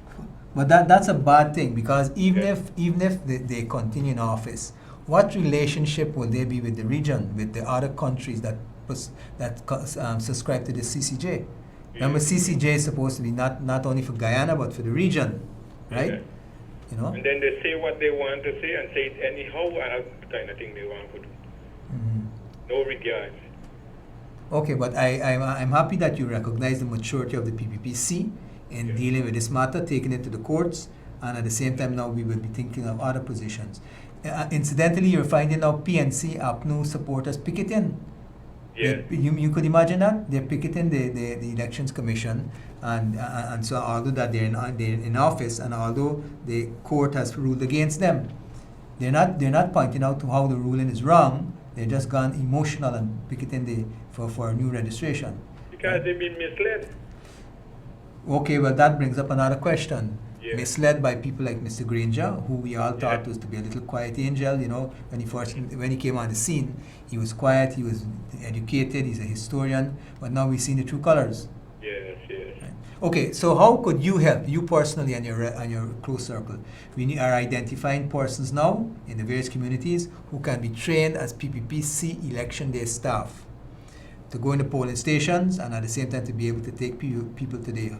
But that's a bad thing, because even if they continue in office, what relationship will there be with the region, with the other countries that subscribe to the CCJ? Remember, CCJ is supposed to be not only for Guyana but for the region, right? Yeah. You know. And then they say what they want to say and say it anyhow, and that kind of thing they want to do. Mm-hmm. No regards. Okay, but I'm happy that you recognize the maturity of the PPPC in dealing with this matter, taking it to the courts, and at the same time now we will be thinking of other positions. Incidentally, you're finding now PNC, APNU supporters picketing. Yeah. You could imagine that? They're picketing the Elections Commission, and so although that they're in office, and although the court has ruled against them, they're not pointing out to how the ruling is wrong. They're just gone emotional and picketing for a new registration. Because they've been misled. Okay, well that brings up another question. Yeah. Misled by people like Mr. Granger, who we all thought was to be a little quiet angel. You know, when he came on the scene, he was quiet, he was educated, he's a historian, but now we've seen the true colors. Yes. Right. Okay, so how could you help, you personally and your close circle? We are identifying persons now in the various communities who can be trained as PPPC election day staff to go in the polling stations, and at the same time to be able to take people to the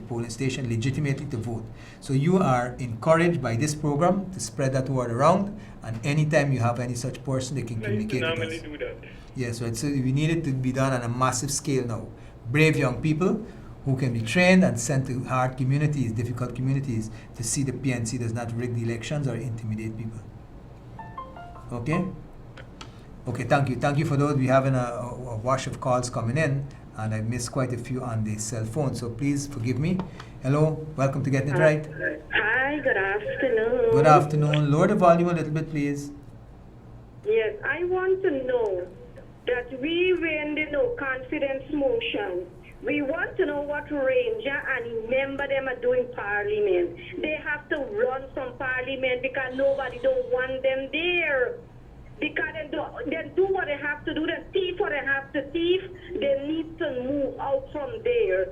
polling station legitimately to vote. So you are encouraged by this program to spread that word around, and anytime you have any such person, they can communicate with us. Normally do that. Yes, right. So we need it to be done on a massive scale now. Brave young people who can be trained and sent to hard communities, difficult communities, to see the PNC does not rig the elections or intimidate people. Okay? Okay, thank you. Thank you for those. We have a wash of calls coming in, and I missed quite a few on the cell phone, so please forgive me. Hello, welcome to Getting It Right. Hi, good afternoon. Good afternoon. Lower the volume a little bit, please. Yes, I want to know that we win the no confidence motion. We want to know what Ranger and member them are doing parliament. They have to run from parliament because nobody don't want them there. Because they do what they have to do, they thief what they have to thief, they need to move out from there.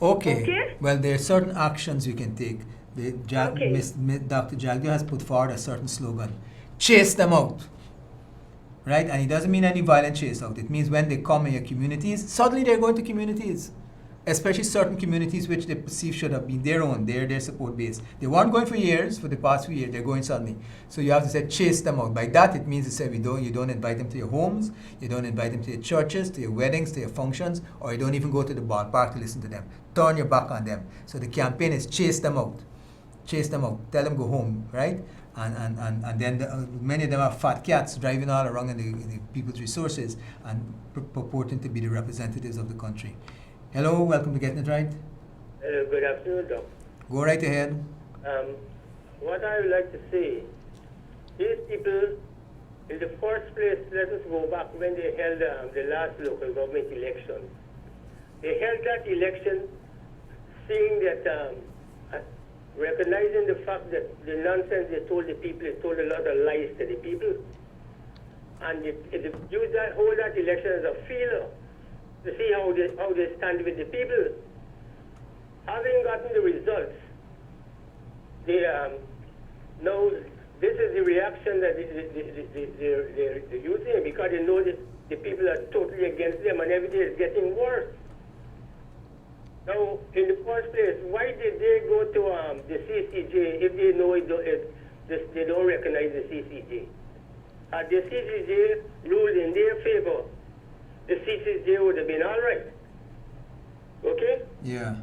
Okay. Well, there are certain actions you can take. Dr. Jagdu has put forward a certain slogan: chase them out. Right? And it doesn't mean any violent chase out. It means when they come in your communities, suddenly they're going to communities. especially certain communities which they perceive should have been their own, their support base. They weren't going for years, for the past few years, they're going suddenly. So you have to say chase them out. By that it means to say you don't invite them to your homes, you don't invite them to your churches, to your weddings, to your functions, or you don't even go to the ballpark to listen to them. Turn your back on them. So the campaign is chase them out. Chase them out. Tell them go home, right? And then many of them are fat cats driving all around in the people's resources and purporting to be the representatives of the country. Hello, welcome to Getting It Right. Good afternoon, Doc. Go right ahead. What I would like to say, these people, in the first place, let us go back when they held the last local government election. They held that election seeing that, recognizing the fact that the nonsense they told the people, they told a lot of lies to the people. And they used hold that election as a feeler to see how they stand with the people. Having gotten the results, they know this is the reaction that they're using because they know that the people are totally against them and every day is getting worse. Now, in the first place, why did they go to the CCJ if they know they don't recognize the CCJ? Had the CCJ ruled in their favor, the CCJ would have been all right. Okay? Yeah.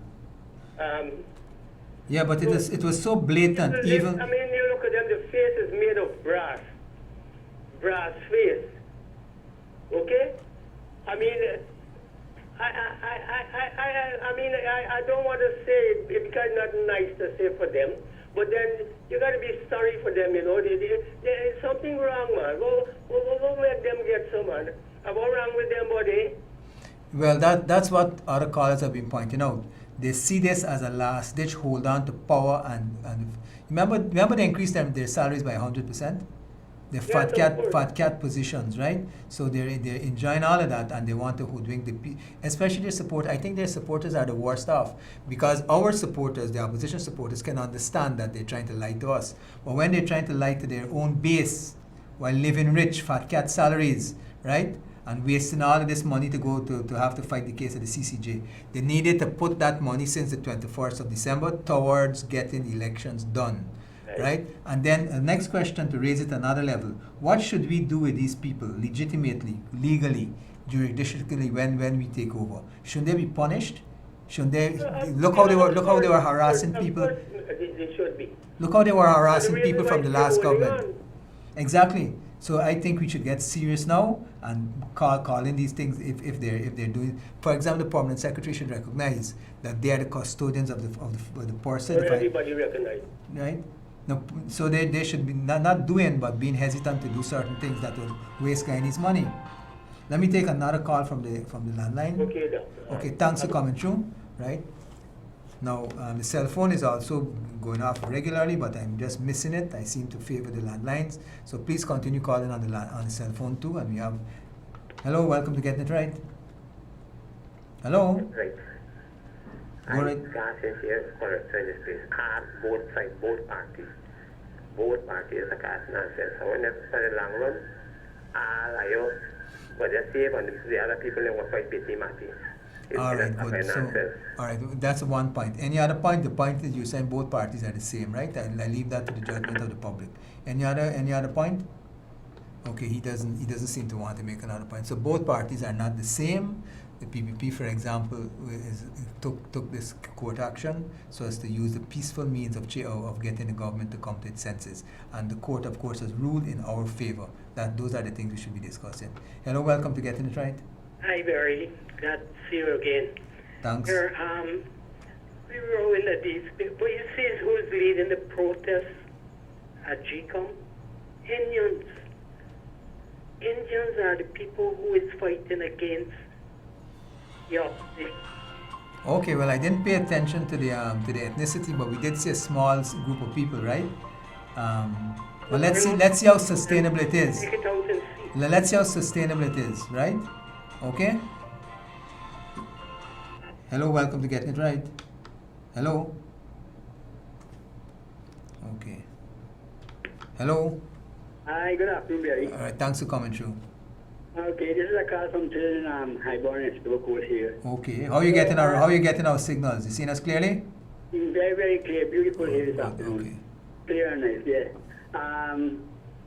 Yeah, but it was so blatant. Even I mean, you look at them. The face is made of brass face. Okay? I mean, I don't want to say it because it's not nice to say for them. But then you got to be sorry for them, you know. There's something wrong, man. Go make them get some, man. What's wrong with them, buddy? Well, that's what other callers have been pointing out. They see this as a last-ditch hold on to power, and remember they increased their salaries by 100%. The fat cat positions, right? So they're enjoying all of that, and they want to hoodwink especially their support. I think their supporters are the worst off because our supporters, the opposition supporters, can understand that they're trying to lie to us. But when they're trying to lie to their own base while living rich, fat cat salaries, right? And wasting all of this money to go to have to fight the case of the CCJ. They needed to put that money since the 21st of December towards getting elections done, right? And then the next question to raise it another level, what should we do with these people legitimately, legally, jurisdictionally when we take over? Shouldn't they be punished? Shouldn't they look how they were harassing people? They should be. Look how they were harassing people from the last government. Exactly. So I think we should get serious now and call in these things if they're doing. For example, the permanent secretary should recognize that they are the custodians of the person. Everybody recognize. Right. No, so they should be not doing but being hesitant to do certain things that will waste Guyanese money. Let me take another call from the landline. Okay, doctor. Okay, thanks for coming through. Right. Now, the cell phone is also going off regularly, but I'm just missing it. I seem to favor the landlines. So please continue calling on the cell phone too. And we have, hello, welcome to Getting It Right. Hello. Right. Go right. Here for this place. Both sides, both parties are casting nonsense. So when for the long run, but they save and the other people they want fight pity mati. All right, good. So, all right, that's one point. Any other point? The point is you're saying both parties are the same, right? I leave that to the judgment of the public. Any other point? Okay, he doesn't seem to want to make another point. So both parties are not the same. The PPP, for example, took this court action so as to use the peaceful means of getting the government to come to its senses. And the court, of course, has ruled in our favor. Those are the things we should be discussing. Hello, welcome to Getting It Right. Hi, Barry. Glad to see you again. Thanks. We were all in the days, but you see who's leading the protests at GCOM? Indians. Indians are the people who is fighting against the opposition. Okay, well, I didn't pay attention to the ethnicity, but we did see a small group of people, right? Well, let's see how sustainable it is. Take it out and see. Let's see how sustainable it is, right? Okay. Hello, welcome to Getting It Right. Hello. Okay. Hello. Hi, good afternoon, Barry. All right, thanks for coming through. Okay, this is a call from Highborn and Stoke here. Okay. How you getting our signals? You seen us clearly? Very, very clear, beautiful here this afternoon. Okay. Clear and nice, yeah.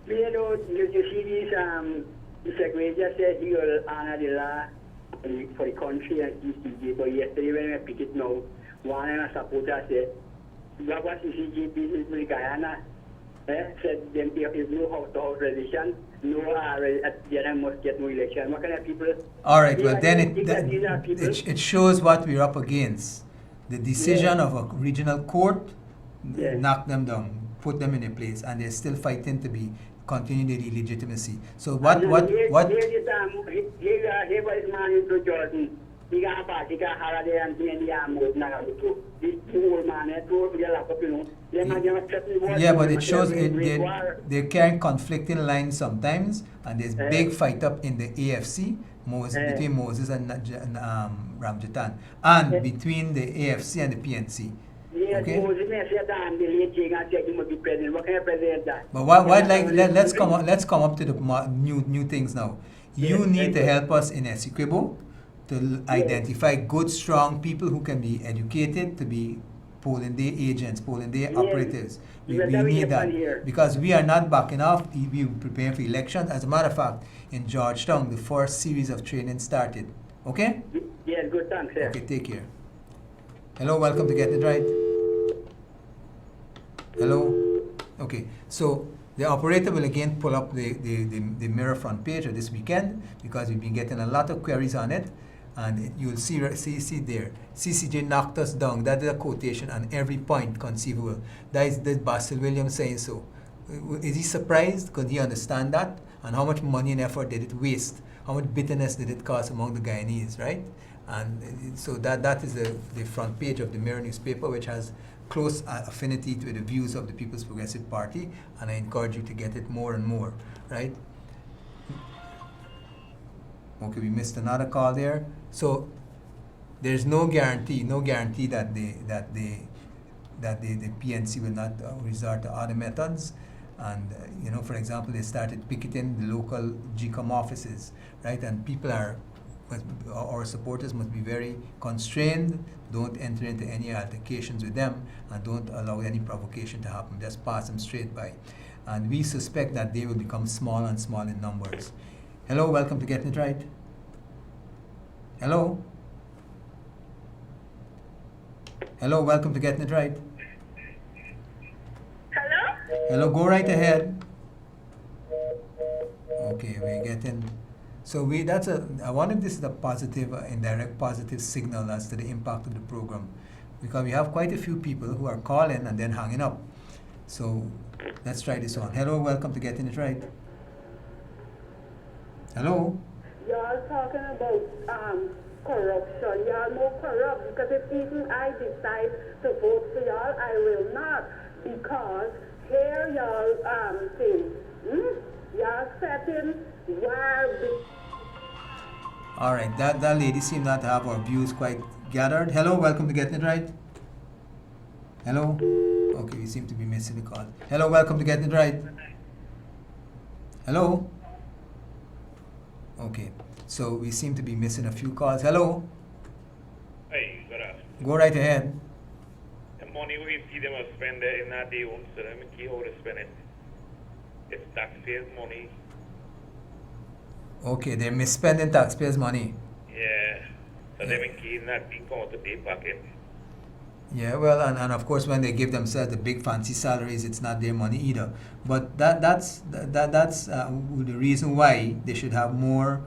You know, you see this, the Secretary just said he will honor the law for the country and CCG, but yesterday when I pick it now, one of the supporters said, what was CCG business with Guyana? Said them there is no house resolution, no Guyana must get no election. What kind of people? All right. Well, then it shows what we're up against. The decision of a regional court knocked them down, put them in a place, and they're still fighting to continue their legitimacy. So what? Here was man into Jordan. He got a party, got holiday, and the arm was not able to. This old man, yeah, but it shows they're carrying conflicting lines sometimes, and there's big fight up in the AFC between Moses and Ramjatan, and between the AFC and the PNC. Okay. But let's come up to the new things now. You need to help us in Essequibo to identify good, strong people who can be educated to be polling day agents, polling day operatives. We need that because we are not backing off. We prepare for elections. As a matter of fact, in Georgetown, the first series of training started. Okay? Yeah, good, thanks, sir. Okay, take care. Hello, welcome to Get It Right. Hello? Okay, so the operator will again pull up the Mirror front page of this weekend because we've been getting a lot of queries on it. And you'll see there, CCJ knocked us down. That is a quotation on every point conceivable. That is Basil Williams saying so. Is he surprised? Could he understand that? And how much money and effort did it waste? How much bitterness did it cause among the Guyanese, right? And so that is the front page of the Mirror newspaper, which has close affinity to the views of the People's Progressive Party, and I encourage you to get it more and more, right? Okay, we missed another call there. So there's no guarantee that the PNC will not resort to other methods. And for example, they started picketing the local GCOM offices, right? And our supporters must be very constrained. Don't enter into any altercations with them, and don't allow any provocation to happen. Just pass them straight by. And we suspect that they will become small and small in numbers. Hello, welcome to Getting It Right. Hello? Hello, welcome to Getting It Right. Hello? Hello, go right ahead. Okay, we're getting... So I wonder if this is a positive, indirect positive signal as to the impact of the program. Because we have quite a few people who are calling and then hanging up. So let's try this on. Hello, welcome to Getting It Right. Hello? Y'all talking about corruption. Y'all more corrupt because if even I decide to vote for y'all, I will not because here y'all y'all setting where. All right, that lady seemed not to have our views quite gathered. Hello, welcome to Getting It Right. Hello? Okay, we seem to be missing the call. Hello, welcome to Getting It Right. Hello? Okay, so we seem to be missing a few calls. Hello? Hey, good afternoon. Go right ahead. The money we see them spend in that day own, so let me see how they spend it. It's taxpayers' money. Okay, they're misspending taxpayers' money. Yeah, so they make key not being come out of their pocket. Yeah, well, and of course, when they give themselves the big fancy salaries, it's not their money either. But that's the reason why they should have more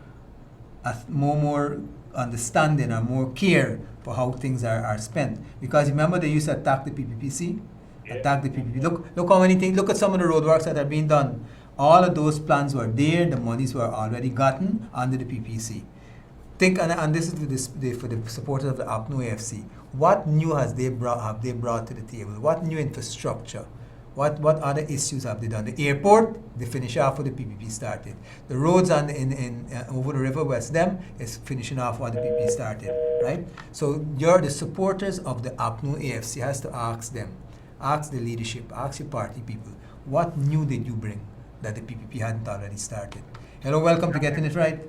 understanding or more care for how things are spent. Because remember, they used to attack the PPPC, attack the PPP. Look how many things. Look at some of the roadworks that are being done. All of those plans were there. The monies were already gotten under the PPC. Think, and this is for the supporters of the APNO AFC. What new have they brought to the table? What new infrastructure? What other issues have they done? The airport, they finish off what the PPP started. The roads in over the river West Dem is finishing off what the PPP started, right? So the supporters of the APNO AFC has to ask them, ask the leadership, ask your party people, what new did you bring that the PPP hadn't already started? Hello, welcome to Getting It Right.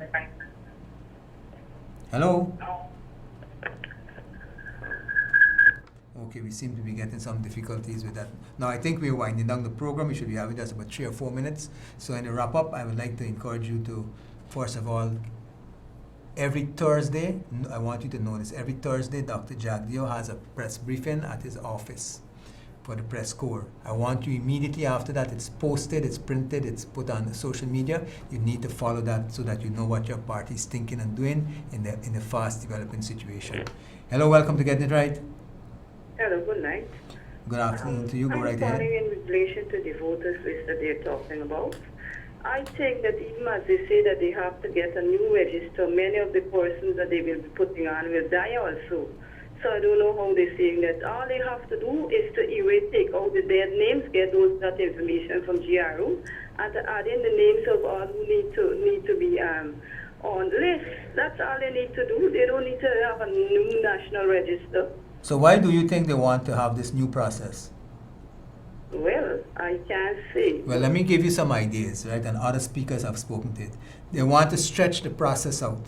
Hello? Okay, we seem to be getting some difficulties with that. Now, I think we're winding down the program. We should be having just about 3 or 4 minutes. So in the wrap up, I would like to encourage you to, first of all, every Thursday, I want you to know this, every Thursday, Dr. Jagdeo has a press briefing at his office for the press corps. I want you immediately after that, it's posted, it's printed, it's put on social media. You need to follow that so that you know what your party is thinking and doing in the fast developing situation. Hello, welcome to Getting It Right. Hello, good night. Good afternoon to you. Go right I'm ahead. calling in relation to the voters list that they're talking about. I think that even as they say that they have to get a new register, many of the persons that they will be putting on will die also. So I don't know how they're saying that. All they have to do is to take out the dead names, get that information from GRO, and to add in the names of all who need to be on the list. That's all they need to do. They don't need to have a new national register. So why do you think they want to have this new process? Well, I can't say. Well, let me give you some ideas, right? And other speakers have spoken to it. They want to stretch the process out.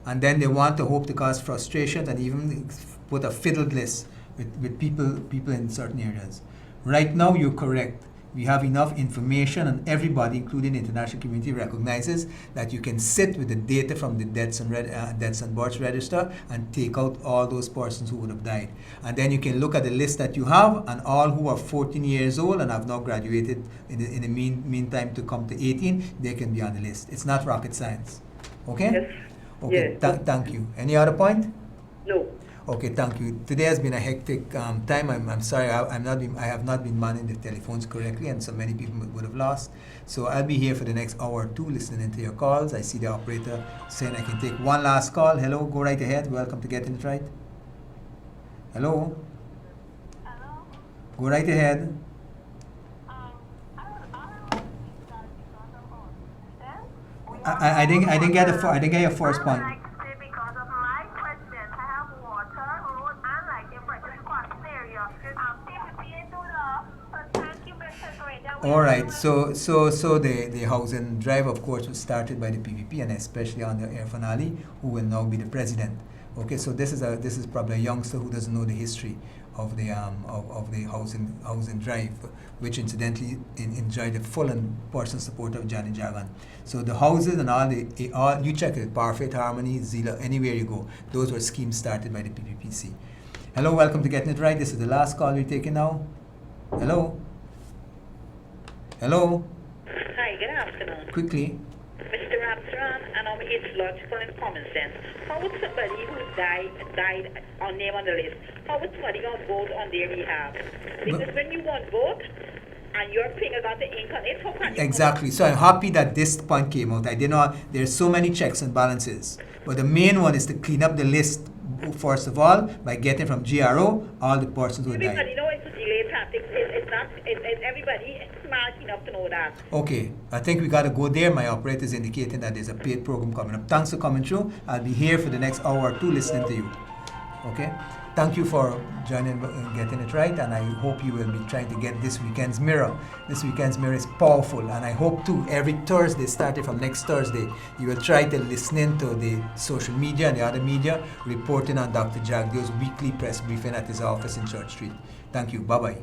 And then they want to hope to cause frustration and even put a fiddled list with people in certain areas. Right now, you're correct. We have enough information, and everybody, including the international community, recognizes that you can sit with the data from the deaths and births register and take out all those persons who would have died. And then you can look at the list that you have, and all who are 14 years old and have now graduated in the meantime to come to 18, they can be on the list. It's not rocket science. Okay? Yes. Okay, Yes. Thank you. Any other point? No. Okay, thank you. Today has been a hectic time. I'm sorry, I have not been manning the telephones correctly, and so many people would have lost. So I'll be here for the next hour or two listening to your calls. I see the operator saying I can take one last call. Hello, go right ahead. Welcome to Getting It Right. Hello? Hello? Go right ahead. I didn't get your first point. All right. So the housing drive, of course, was started by the PVP and especially under Irfan Ali, who will now be the president. Okay. So this is probably a youngster who doesn't know the history of the housing drive, which incidentally enjoyed the full and personal support of Johnny Jagan. So the houses and all you check it, Parfait, Harmony, Zila, anywhere you go, those were schemes started by the PPPC. Hello, welcome to Getting It Right. This is the last call we're taking now. Hello. Hello. Hi, good afternoon. Quickly. Mr. Ramsarran, and it's logical and common sense. How would somebody who died on name on the list, how would somebody going to vote on their behalf? Because when you want vote and your finger got the ink on it, how can you Exactly. So I'm happy that this point came out. I did not. There's so many checks and balances, but the main one is to clean up the list first of all by getting from GRO all the persons who died. Everybody knows it's a delay tactic. It's everybody smart enough to know that. Okay, I think we got to go there. My operator is indicating that there's a paid program coming up. Thanks for coming through. I'll be here for the next hour or two listening to you. Okay? Thank you for joining and Getting It Right, and I hope you will be trying to get this weekend's mirror. This weekend's mirror is powerful, and I hope too every Thursday, starting from next Thursday, you will try to listen in to the social media and the other media reporting on Dr. Jagdeo's weekly press briefing at his office in Church Street. Thank you. Bye-bye.